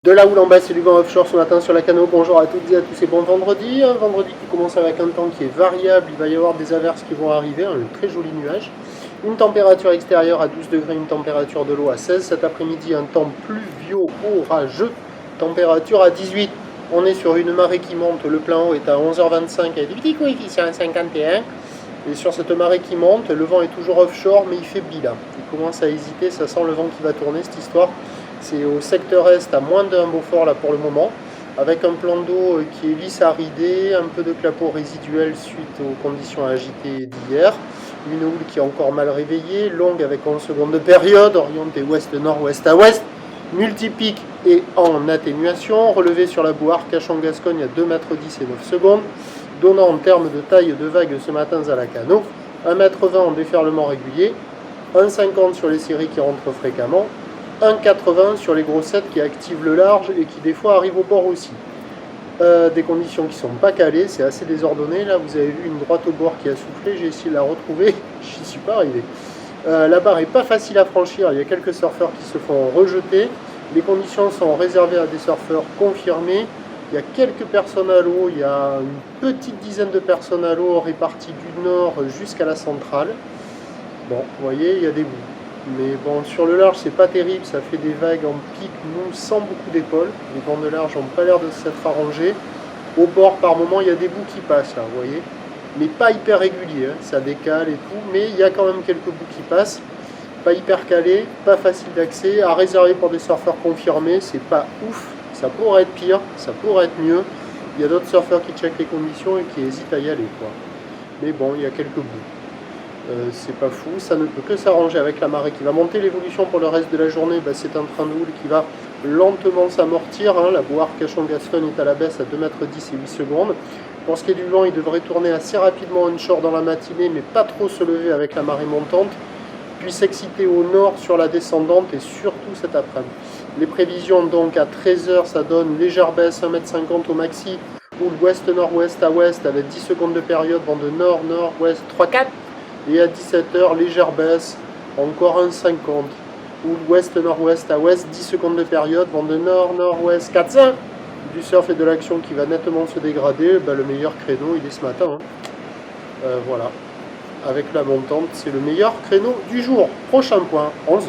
De la houle en bas, c'est du vent offshore ce matin sur la Cano. Bonjour à toutes et à tous et bon vendredi. Un vendredi qui commence avec un temps qui est variable. Il va y avoir des averses qui vont arriver, un très joli nuage. Une température extérieure à 12 degrés, une température de l'eau à 16. Cet après-midi, un temps pluvio orageux, température à 18. On est sur une marée qui monte. Le plein haut est à 11h25 avec des petits coefficients à 51. Et sur cette marée qui monte, le vent est toujours offshore, mais il faiblit là. Il commence à hésiter, ça sent le vent qui va tourner cette histoire. C'est au secteur est à moins d'un Beaufort là pour le moment, avec un plan d'eau qui est lisse aridé, un peu de clapot résiduel suite aux conditions agitées d'hier. Une houle qui est encore mal réveillée, longue avec 11 secondes de période, orientée ouest-nord-ouest à ouest, multipique et en atténuation, relevé sur la Boue Arcachon-Gascogne à 2,10 m et 9 secondes, donnant en termes de taille de vague ce matin à la Cano, 1,20 m en déferlement régulier, 1,50 m sur les séries qui rentrent fréquemment, 1,80 sur les grossettes qui activent le large et qui des fois arrivent au bord aussi. Des conditions qui ne sont pas calées, c'est assez désordonné. Là, vous avez vu une droite au bord qui a soufflé, j'ai essayé de la retrouver, j'y suis pas arrivé. La barre n'est pas facile à franchir, il y a quelques surfeurs qui se font rejeter. Les conditions sont réservées à des surfeurs confirmés. Il y a quelques personnes à l'eau, il y a une petite dizaine de personnes à l'eau réparties du nord jusqu'à la centrale. Bon, vous voyez, il y a des bouts. Mais bon, sur le large, c'est pas terrible, ça fait des vagues en pic, nous, sans beaucoup d'épaule. Les vents de large n'ont pas l'air de s'être arrangés. Au bord, par moment, il y a des bouts qui passent, là, vous voyez. Mais pas hyper réguliers, hein. Ça décale et tout, mais il y a quand même quelques bouts qui passent. Pas hyper calés, pas facile d'accès, à réserver pour des surfeurs confirmés, c'est pas ouf. Ça pourrait être pire, ça pourrait être mieux. Il y a d'autres surfeurs qui checkent les conditions et qui hésitent à y aller, quoi. Mais bon, il y a quelques bouts. C'est pas fou, ça ne peut que s'arranger avec la marée qui va monter. L'évolution pour le reste de la journée, c'est un train de houle qui va lentement s'amortir, hein. La Boue Arcachon-Gascogne est à la baisse à 2,10 m et 8 secondes. Pour ce qui est du vent, il devrait tourner assez rapidement onshore dans la matinée, mais pas trop se lever avec la marée montante, puis s'exciter au nord sur la descendante et surtout cet après-midi. Les prévisions donc à 13 h, ça donne légère baisse, 1,50 m au maxi, houle ouest-nord-ouest à ouest avec 10 secondes de période, vent de nord-nord-ouest 3-4. Et à 17 h, légère baisse, encore 1,50. Ou ouest-nord-ouest à ouest, 10 secondes de période, vent de nord-nord-ouest 4-5. Du surf et de l'action qui va nettement se dégrader. Le meilleur créneau, il est ce matin. Voilà. Avec la montante, c'est le meilleur créneau du jour. Prochain point, 11 h.